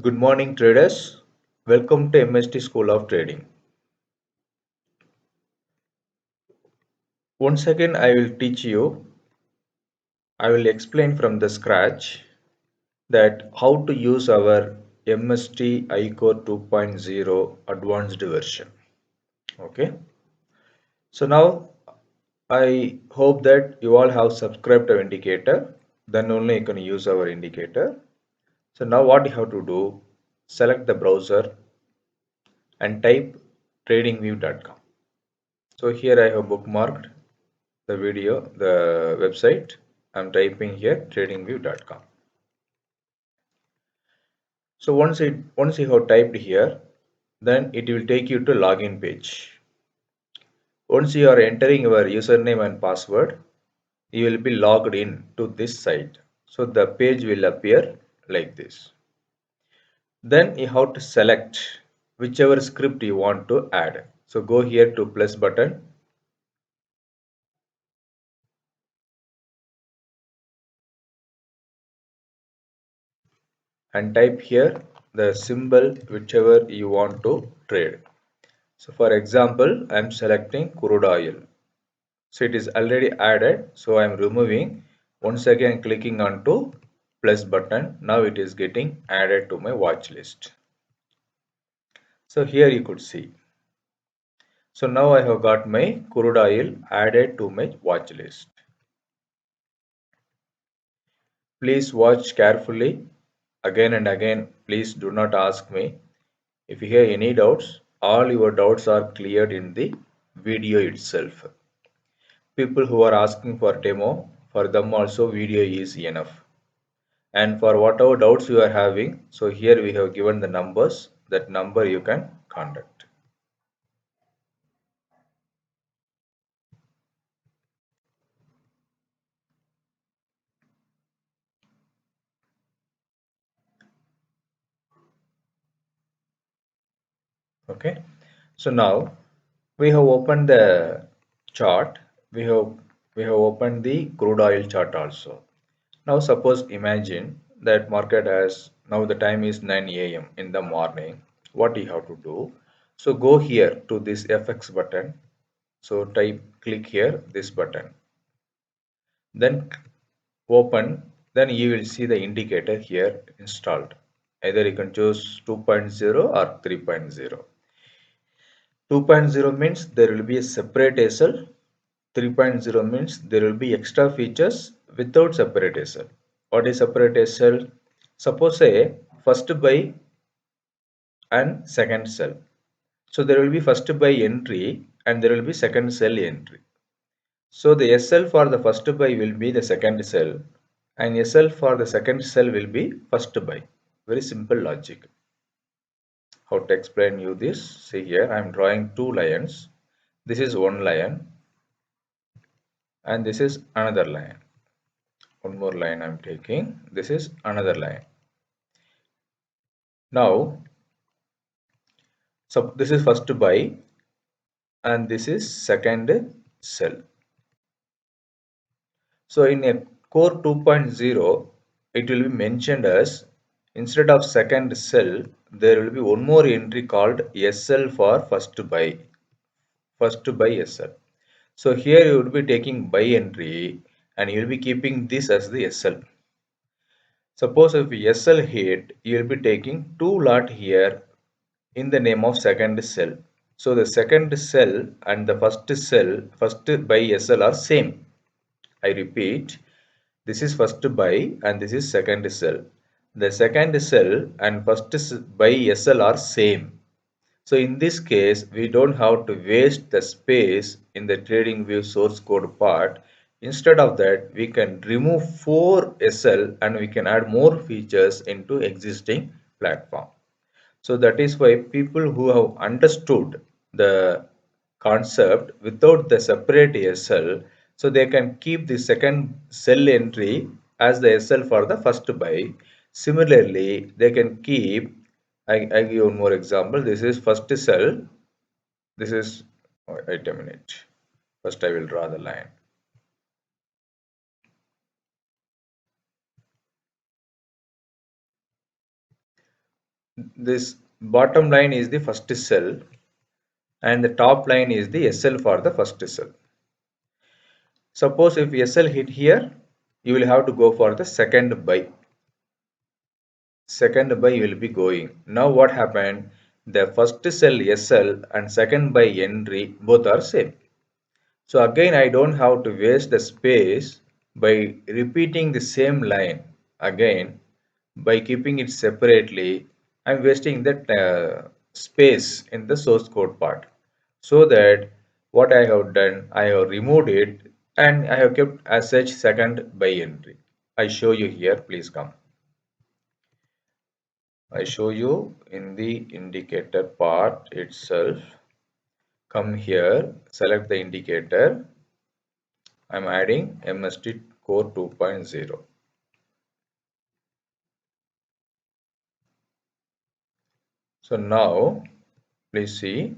Good morning, traders. Welcome to MST School of Trading. Once again, I will explain from the scratch that how to use our MST iCore 2.0 advanced version. Okay. So now I hope that you all have subscribed our indicator. Then only you can use our indicator. So now what you have to do, select the browser and type tradingview.com. So here I have bookmarked the video, the website. I'm typing here tradingview.com. So once you have typed here, then it will take you to login page. Once you are entering your username and password, you will be logged in to this site. So the page will appear like this. Then you have to select whichever script you want to add. So go here to plus button and type here the symbol whichever you want to trade. So for example, I am selecting crude oil. So it is already added. So I am removing. Once again clicking on to plus button. Now it is getting added to my watch list. So here you could see. So now I have got my crude oil added to my watch list. Please watch carefully again and again. Please do not ask me. If you have any doubts, all your doubts are cleared in the video itself. People who are asking for demo, for them also video is enough. And for whatever doubts you are having, so here we have given the numbers. That number you can contact. Okay. So now we have opened the chart. We have opened the crude oil chart also. Now suppose imagine that market has now the time is 9 a.m. in the morning. What you have to do? So go here to this FX button. So click here this button. Then open. Then you will see the indicator here installed. Either you can choose 2.0 or 3.0. 2.0 means there will be a separate SL. 3.0 means there will be extra features without separate SL. What is separate SL? Suppose say first buy and second sell. So there will be first buy entry and there will be second sell entry. So the SL for the first buy will be the second sell and SL for the second sell will be first buy. Very simple logic. How to explain you this? See here I am drawing two lines. This is one line and this is another line. One more line I am taking. This is another line. Now, so this is first buy and this is second sell. So in a core 2.0, it will be mentioned as instead of second sell, there will be one more entry called SL for first buy SL. So here you will be taking buy entry and you will be keeping this as the SL. Suppose if SL hit, you will be taking two lot here in the name of second cell. So the second cell and the first buy SL are same. I repeat, this is first buy and this is second cell. The second cell and first buy SL are same. So in this case, we don't have to waste the space in the TradingView source code part. Instead of that, we can remove 4 SL and we can add more features into existing platform. So that is why people who have understood the concept without the separate SL, so they can keep the second cell entry as the SL for the first buy. Similarly, they can keep, I give one more example. This is first cell. This is, wait a minute. First I will draw the line. This bottom line is the first cell and the top line is the SL for the first cell. Suppose if SL hit here, you will have to go for the second buy. Second buy will be going. Now what happened? The first cell SL and second buy entry both are same. So again I don't have to waste the space by repeating the same line again. By keeping it separately, I'm wasting that space in the source code part. So that what I have done, I have removed it and I have kept as such second by entry. I show you here, please come. I show you in the indicator part itself. Come here, select the indicator. I'm adding MST core 2.0. So now, please see,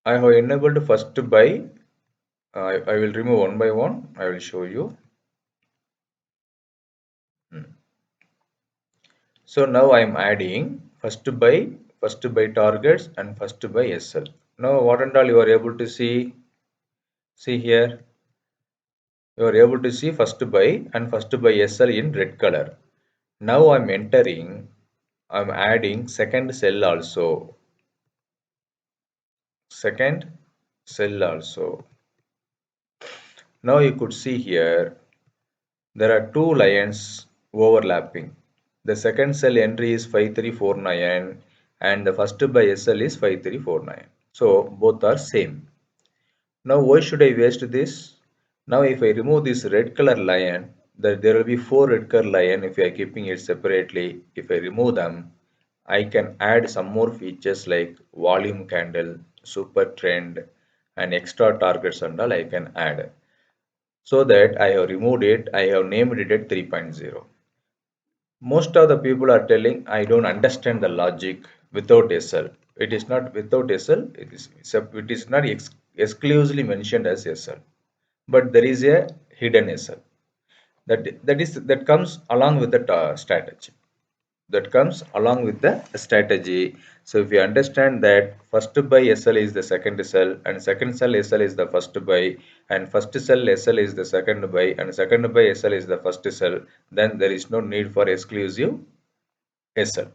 I have enabled first buy. I will remove one by one. I will show you. So now I am adding first buy targets and first buy SL. Now what and all you are able to see? See here, you are able to see first buy and first buy SL in red color. Now I'm adding second cell also. Second cell also. Now you could see here there are two lines overlapping. The second cell entry is 5349 and the first by SL is 5349. So both are same. Now why should I waste this? Now if I remove this red color line, there will be four red color line if I are keeping it separately. If I remove them, I can add some more features like volume candle, super trend and extra targets and all I can add. So that I have removed it, I have named it at 3.0. Most of the people are telling I don't understand the logic without SL. It is not without SL, it is not exclusively mentioned as SL. But there is a hidden SL. That comes along with the strategy. That comes along with the strategy. So if you understand that first buy SL is the second cell and second cell SL is the first buy and first cell SL is the second buy and second buy SL is the first cell, then there is no need for exclusive SL.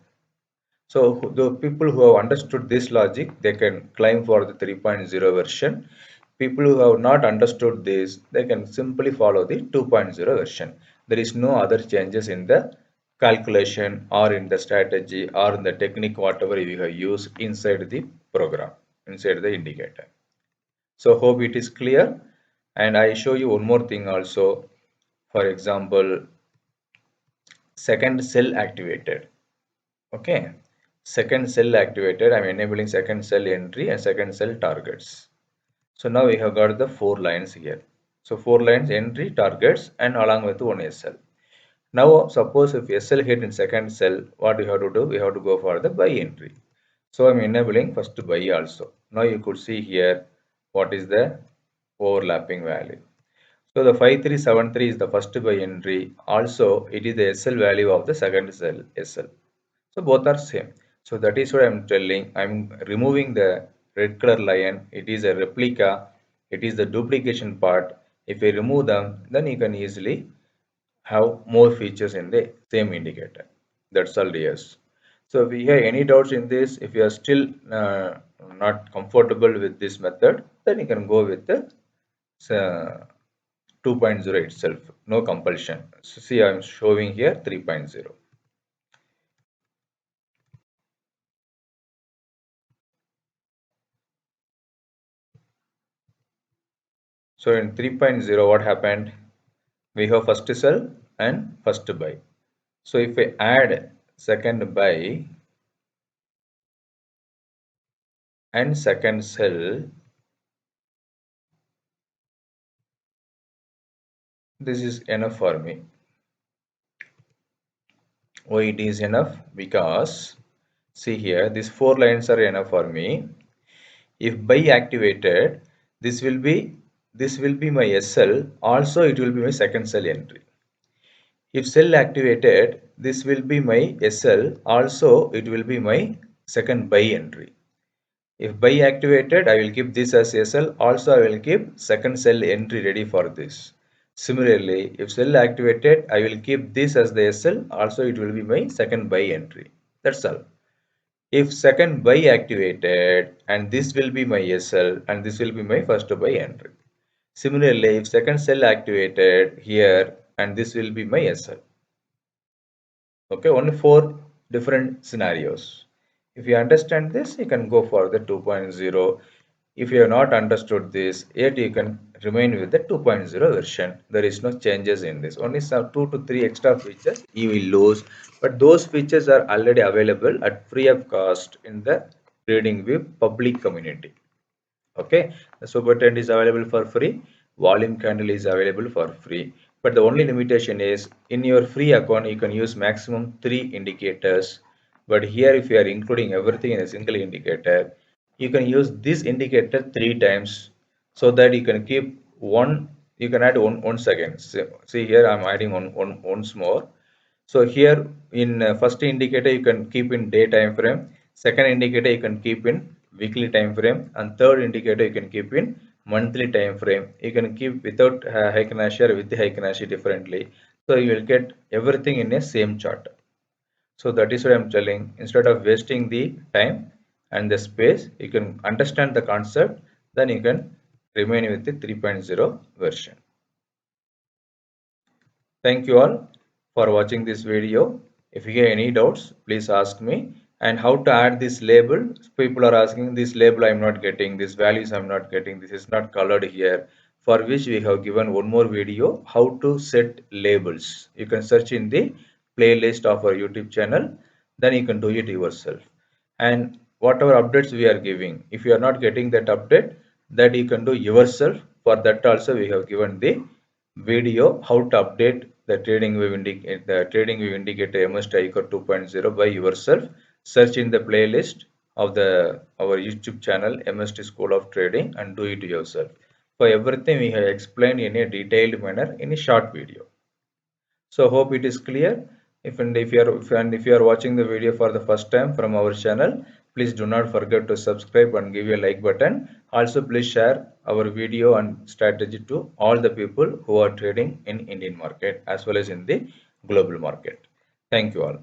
So the people who have understood this logic, they can climb for the 3.0 version. People who have not understood this, they can simply follow the 2.0 version. There is no other changes in the calculation or in the strategy or in the technique, whatever you have used inside the program, inside the indicator. So hope it is clear. And I show you one more thing also. For example, second cell activated. Okay, second cell activated. I'm enabling second cell entry and second cell targets. So now we have got the four lines here. So four lines entry, targets, and along with one SL. Now suppose if SL hit in second cell, what we have to do? We have to go for the buy entry. So I'm enabling first buy also. Now you could see here what is the overlapping value. So the 5373 is the first buy entry. Also, it is the SL value of the second cell SL. So both are same. So that is what I'm telling. I'm removing the red color line. It is a replica. It is the duplication part. If you remove them, then you can easily have more features in the same indicator. That's all, yes. So if you have any doubts in this, if you are still not comfortable with this method, then you can go with the uh, 2.0 itself. No compulsion. So see, I'm showing here 3.0. So in 3.0, what happened? We have first cell and first buy. So if I add second buy and second cell, this is enough for me. Why it is enough? Because see here, these four lines are enough for me. If buy activated, this will be my SL. Also, it will be my second cell entry. If cell activated, this will be my SL, also it will be my second buy entry. If buy activated, I will keep this as SL, also I will keep second sell entry ready for this. Similarly, if sell activated, I will keep this as the SL, also it will be my second buy entry. That's all. If second buy activated, and this will be my SL and this will be my first buy entry. Similarly, if second sell activated here and this will be my SL. Okay, only 4 different scenarios. If you understand this, you can go for the 2.0. If you have not understood this, yet you can remain with the 2.0 version. There is no changes in this. Only some 2 to 3 extra features you will lose, but those features are already available at free of cost in the TradingView public community. Okay, the super trend is available for free, volume candle is available for free, but the only limitation is in your free account you can use maximum 3 indicators, but here if you are including everything in a single indicator, you can use this indicator 3 times, so that you can keep one, you can add one once again. So, see here I'm adding one once more. So here in first indicator you can keep in day time frame, second indicator you can keep in weekly time frame, and third indicator you can keep in monthly time frame. You can keep without Heikenhashi or with the Heikenhashi differently. So you will get everything in a same chart. So that is what I'm telling. Instead of wasting the time and the space, you can understand the concept, then you can remain with the 3.0 version. Thank you all for watching this video. If you have any doubts, please ask me. And how to add this label? People are asking this label I'm not getting, this values I'm not getting, this is not colored here. For which we have given one more video, how to set labels. You can search in the playlist of our YouTube channel, then you can do it yourself. And whatever updates we are giving, if you are not getting that update, that you can do yourself. For that also we have given the video how to update the trading view indicator MST iCore 2.0 by yourself. Search in the playlist of the our YouTube channel MST School of Trading and do it yourself. For everything we have explained in a detailed manner in a short video. So hope it is clear. If you are watching the video for the first time from our channel, please do not forget to subscribe and give a like button. Also, please share our video and strategy to all the people who are trading in Indian market as well as in the global market. Thank you all.